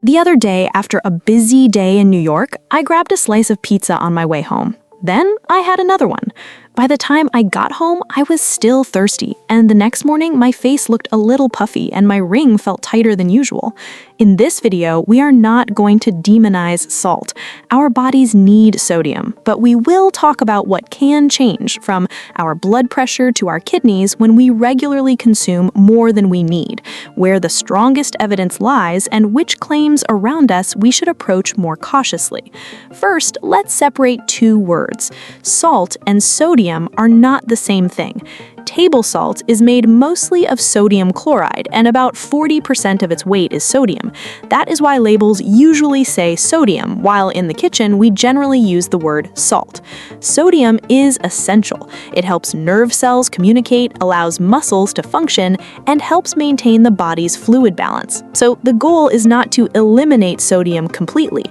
The other day, after a busy day in New York, I grabbed a slice of pizza on my way home. Then I had another one. By the time I got home, I was still thirsty, and the next morning my face looked a little puffy and my ring felt tighter than usual. In this video, we are not going to demonize salt. Our bodies need sodium, but we will talk about what can change from our blood pressure to our kidneys when we regularly consume more than we need, where the strongest evidence lies, and which claims around us we should approach more cautiously. First, let's separate two words. Salt and sodium are not the same thing. Table salt is made mostly of sodium chloride, and about 40% of its weight is sodium. That is why labels usually say sodium, while in the kitchen we generally use the word salt. Sodium is essential. It helps nerve cells communicate, allows muscles to function, and helps maintain the body's fluid balance. So the goal is not to eliminate sodium completely.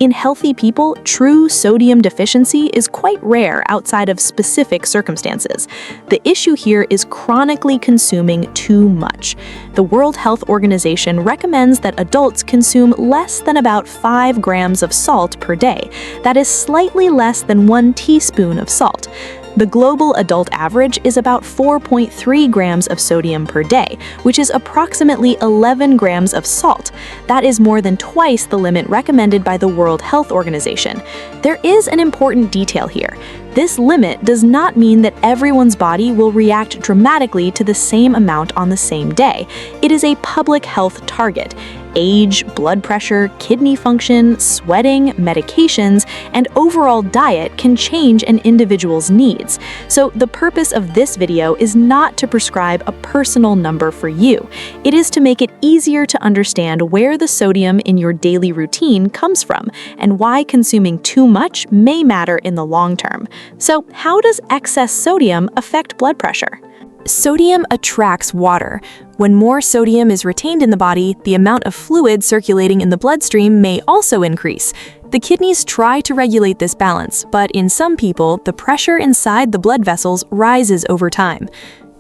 In healthy people, true sodium deficiency is quite rare outside of specific circumstances. The issue here is chronically consuming too much. The World Health Organization recommends that adults consume less than about 5 grams of salt per day. That is slightly less than 1 teaspoon of salt. The global adult average is about 4.3 grams of sodium per day, which is approximately 11 grams of salt. That is more than twice the limit recommended by the World Health Organization. There is an important detail here. This limit does not mean that everyone's body will react dramatically to the same amount on the same day. It is a public health target. Age, blood pressure, kidney function, sweating, medications, and overall diet can change an individual's needs. So the purpose of this video is not to prescribe a personal number for you. It is to make it easier to understand where the sodium in your daily routine comes from and why consuming too much may matter in the long term. So how does excess sodium affect blood pressure? Sodium attracts water. When more sodium is retained in the body, the amount of fluid circulating in the bloodstream may also increase. The kidneys try to regulate this balance, but in some people, the pressure inside the blood vessels rises over time.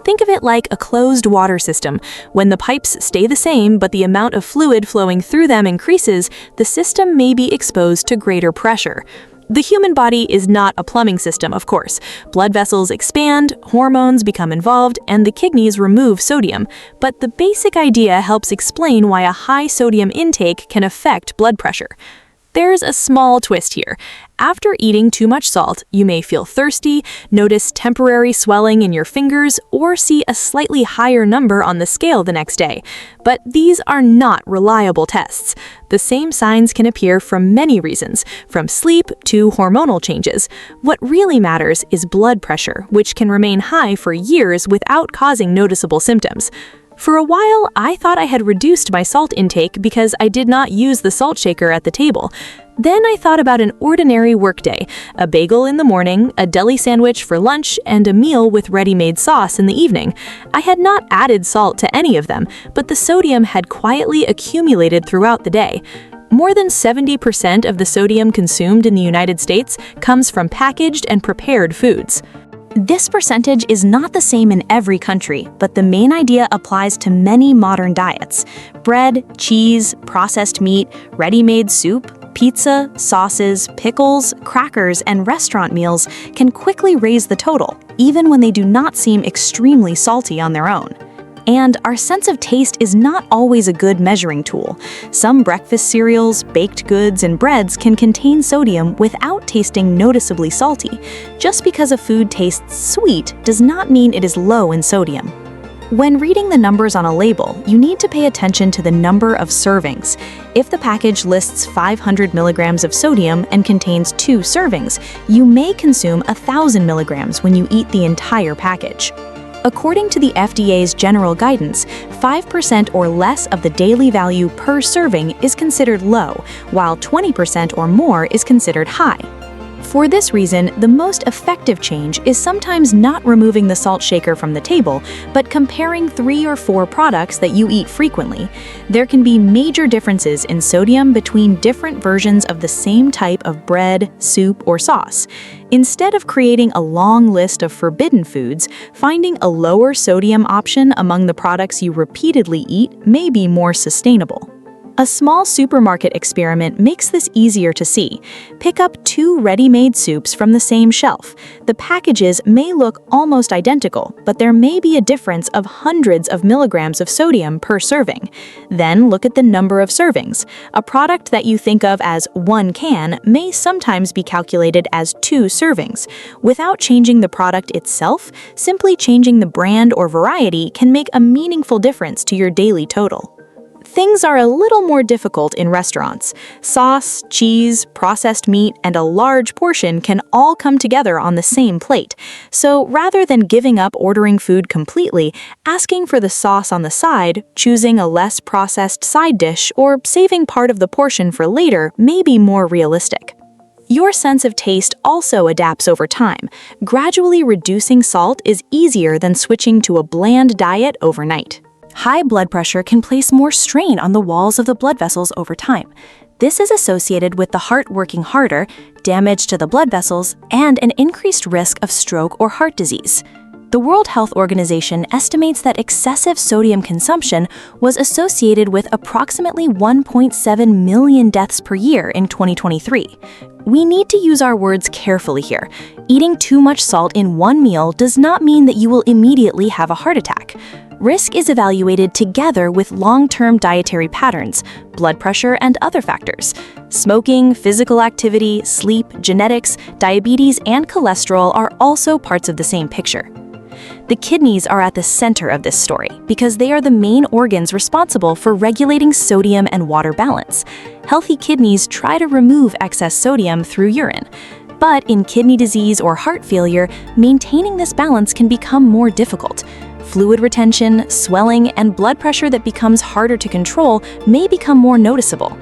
Think of it like a closed water system. When the pipes stay the same, but the amount of fluid flowing through them increases, the system may be exposed to greater pressure. The human body is not a plumbing system, of course. Blood vessels expand, hormones become involved, and the kidneys remove sodium. But the basic idea helps explain why a high sodium intake can affect blood pressure. There's a small twist here. After eating too much salt, you may feel thirsty, notice temporary swelling in your fingers, or see a slightly higher number on the scale the next day. But these are not reliable tests. The same signs can appear from many reasons, from sleep to hormonal changes. What really matters is blood pressure, which can remain high for years without causing noticeable symptoms. For a while, I thought I had reduced my salt intake because I did not use the salt shaker at the table. Then I thought about an ordinary workday, a bagel in the morning, a deli sandwich for lunch, and a meal with ready-made sauce in the evening. I had not added salt to any of them, but the sodium had quietly accumulated throughout the day. More than 70% of the sodium consumed in the United States comes from packaged and prepared foods. This percentage is not the same in every country, but the main idea applies to many modern diets. Bread, cheese, processed meat, ready-made soup, pizza, sauces, pickles, crackers, and restaurant meals can quickly raise the total, even when they do not seem extremely salty on their own. And our sense of taste is not always a good measuring tool. Some breakfast cereals, baked goods, and breads can contain sodium without tasting noticeably salty. Just because a food tastes sweet does not mean it is low in sodium. When reading the numbers on a label, you need to pay attention to the number of servings. If the package lists 500 milligrams of sodium and contains 2 servings, you may consume 1,000 milligrams when you eat the entire package. According to the FDA's general guidance, 5% or less of the daily value per serving is considered low, while 20% or more is considered high. For this reason, the most effective change is sometimes not removing the salt shaker from the table, but comparing 3 or 4 products that you eat frequently. There can be major differences in sodium between different versions of the same type of bread, soup, or sauce. Instead of creating a long list of forbidden foods, finding a lower sodium option among the products you repeatedly eat may be more sustainable. A small supermarket experiment makes this easier to see. Pick up 2 ready-made soups from the same shelf. The packages may look almost identical, but there may be a difference of hundreds of milligrams of sodium per serving. Then look at the number of servings. A product that you think of as 1 can may sometimes be calculated as 2 servings. Without changing the product itself, simply changing the brand or variety can make a meaningful difference to your daily total. Things are a little more difficult in restaurants. Sauce, cheese, processed meat, and a large portion can all come together on the same plate. So rather than giving up ordering food completely, asking for the sauce on the side, choosing a less processed side dish, or saving part of the portion for later may be more realistic. Your sense of taste also adapts over time. Gradually reducing salt is easier than switching to a bland diet overnight. High blood pressure can place more strain on the walls of the blood vessels over time. This is associated with the heart working harder, damage to the blood vessels, and an increased risk of stroke or heart disease. The World Health Organization estimates that excessive sodium consumption was associated with approximately 1.7 million deaths per year in 2023. We need to use our words carefully here. Eating too much salt in one meal does not mean that you will immediately have a heart attack. Risk is evaluated together with long-term dietary patterns, blood pressure, and other factors. Smoking, physical activity, sleep, genetics, diabetes, and cholesterol are also parts of the same picture. The kidneys are at the center of this story because they are the main organs responsible for regulating sodium and water balance. Healthy kidneys try to remove excess sodium through urine. But in kidney disease or heart failure, maintaining this balance can become more difficult. Fluid retention, swelling, and blood pressure that becomes harder to control may become more noticeable.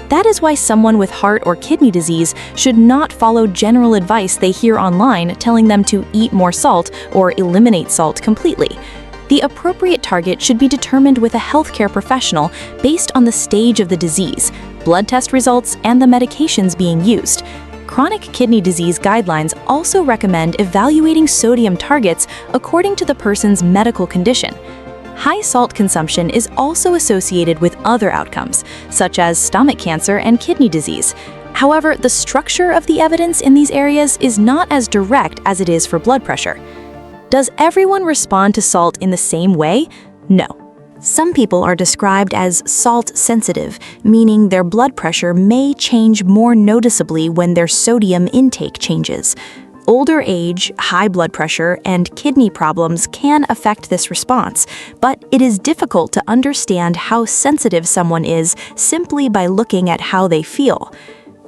That is why someone with heart or kidney disease should not follow general advice they hear online telling them to eat more salt or eliminate salt completely. The appropriate target should be determined with a healthcare professional based on the stage of the disease, blood test results, and the medications being used. Chronic kidney disease guidelines also recommend evaluating sodium targets according to the person's medical condition. High salt consumption is also associated with other outcomes, such as stomach cancer and kidney disease. However, the structure of the evidence in these areas is not as direct as it is for blood pressure. Does everyone respond to salt in the same way? No. Some people are described as salt-sensitive, meaning their blood pressure may change more noticeably when their sodium intake changes. Older age, high blood pressure, and kidney problems can affect this response, but it is difficult to understand how sensitive someone is simply by looking at how they feel.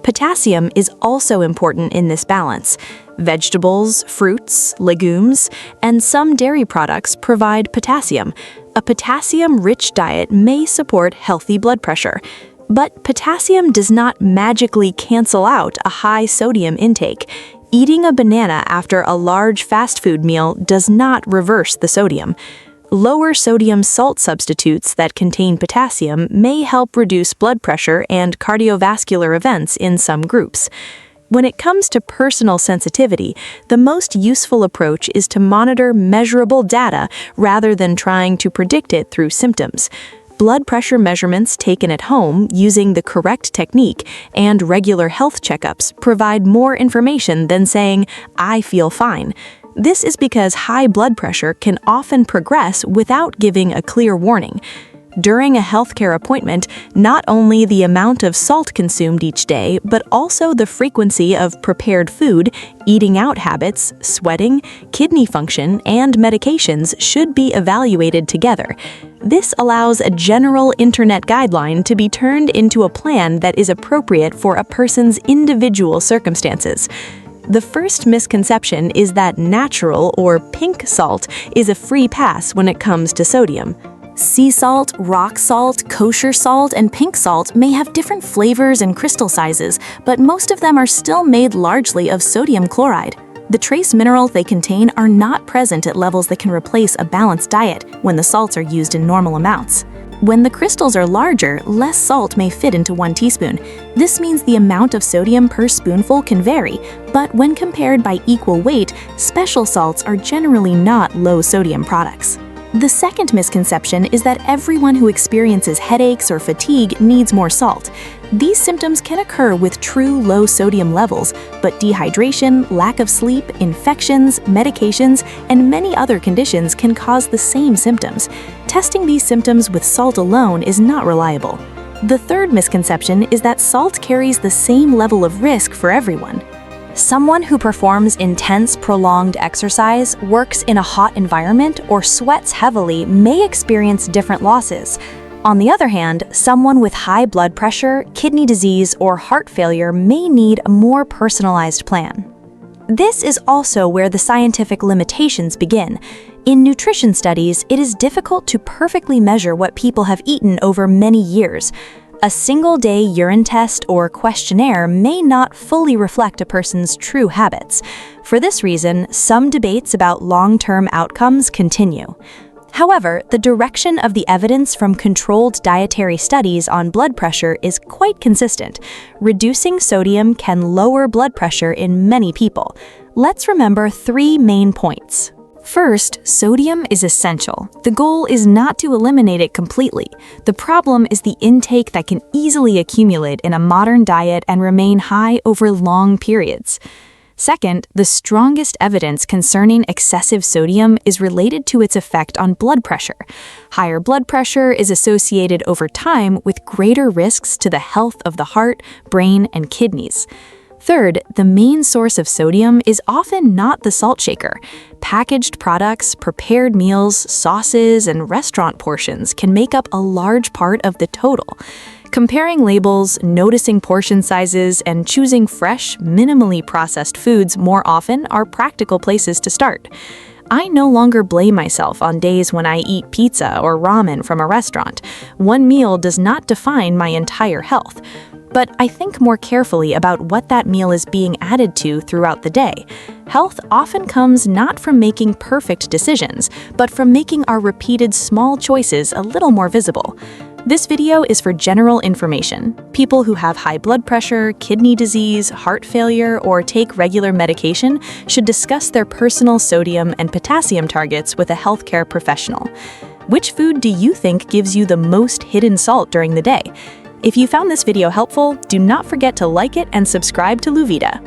Potassium is also important in this balance. Vegetables, fruits, legumes, and some dairy products provide potassium. A potassium-rich diet may support healthy blood pressure, but potassium does not magically cancel out a high sodium intake. Eating a banana after a large fast food meal does not reverse the sodium. Lower sodium salt substitutes that contain potassium may help reduce blood pressure and cardiovascular events in some groups. When it comes to personal sensitivity, the most useful approach is to monitor measurable data rather than trying to predict it through symptoms. Blood pressure measurements taken at home using the correct technique and regular health checkups provide more information than saying, "I feel fine." This is because high blood pressure can often progress without giving a clear warning. During a healthcare appointment, not only the amount of salt consumed each day, but also the frequency of prepared food, eating out habits, sweating, kidney function, and medications should be evaluated together. This allows a general internet guideline to be turned into a plan that is appropriate for a person's individual circumstances. The first misconception is that natural or pink salt is a free pass when it comes to sodium. Sea salt, rock salt, kosher salt, and pink salt may have different flavors and crystal sizes, but most of them are still made largely of sodium chloride. The trace minerals they contain are not present at levels that can replace a balanced diet when the salts are used in normal amounts. When the crystals are larger, less salt may fit into 1 teaspoon. This means the amount of sodium per spoonful can vary, but when compared by equal weight, special salts are generally not low sodium products. The second misconception is that everyone who experiences headaches or fatigue needs more salt. These symptoms can occur with true low sodium levels, but dehydration, lack of sleep, infections, medications, and many other conditions can cause the same symptoms. Testing these symptoms with salt alone is not reliable. The third misconception is that salt carries the same level of risk for everyone. Someone who performs intense, prolonged exercise, works in a hot environment, or sweats heavily may experience different losses. On the other hand, someone with high blood pressure, kidney disease, or heart failure may need a more personalized plan. This is also where the scientific limitations begin. In nutrition studies, it is difficult to perfectly measure what people have eaten over many years. A single-day urine test or questionnaire may not fully reflect a person's true habits. For this reason, some debates about long-term outcomes continue. However, the direction of the evidence from controlled dietary studies on blood pressure is quite consistent. Reducing sodium can lower blood pressure in many people. Let's remember 3 main points. First, sodium is essential. The goal is not to eliminate it completely. The problem is the intake that can easily accumulate in a modern diet and remain high over long periods. Second, the strongest evidence concerning excessive sodium is related to its effect on blood pressure. Higher blood pressure is associated over time with greater risks to the health of the heart, brain, and kidneys. Third, the main source of sodium is often not the salt shaker. Packaged products, prepared meals, sauces, and restaurant portions can make up a large part of the total. Comparing labels, noticing portion sizes, and choosing fresh, minimally processed foods more often are practical places to start. I no longer blame myself on days when I eat pizza or ramen from a restaurant. One meal does not define my entire health. But I think more carefully about what that meal is being added to throughout the day. Health often comes not from making perfect decisions, but from making our repeated small choices a little more visible. This video is for general information. People who have high blood pressure, kidney disease, heart failure, or take regular medication should discuss their personal sodium and potassium targets with a healthcare professional. Which food do you think gives you the most hidden salt during the day? If you found this video helpful, do not forget to like it and subscribe to Luvida.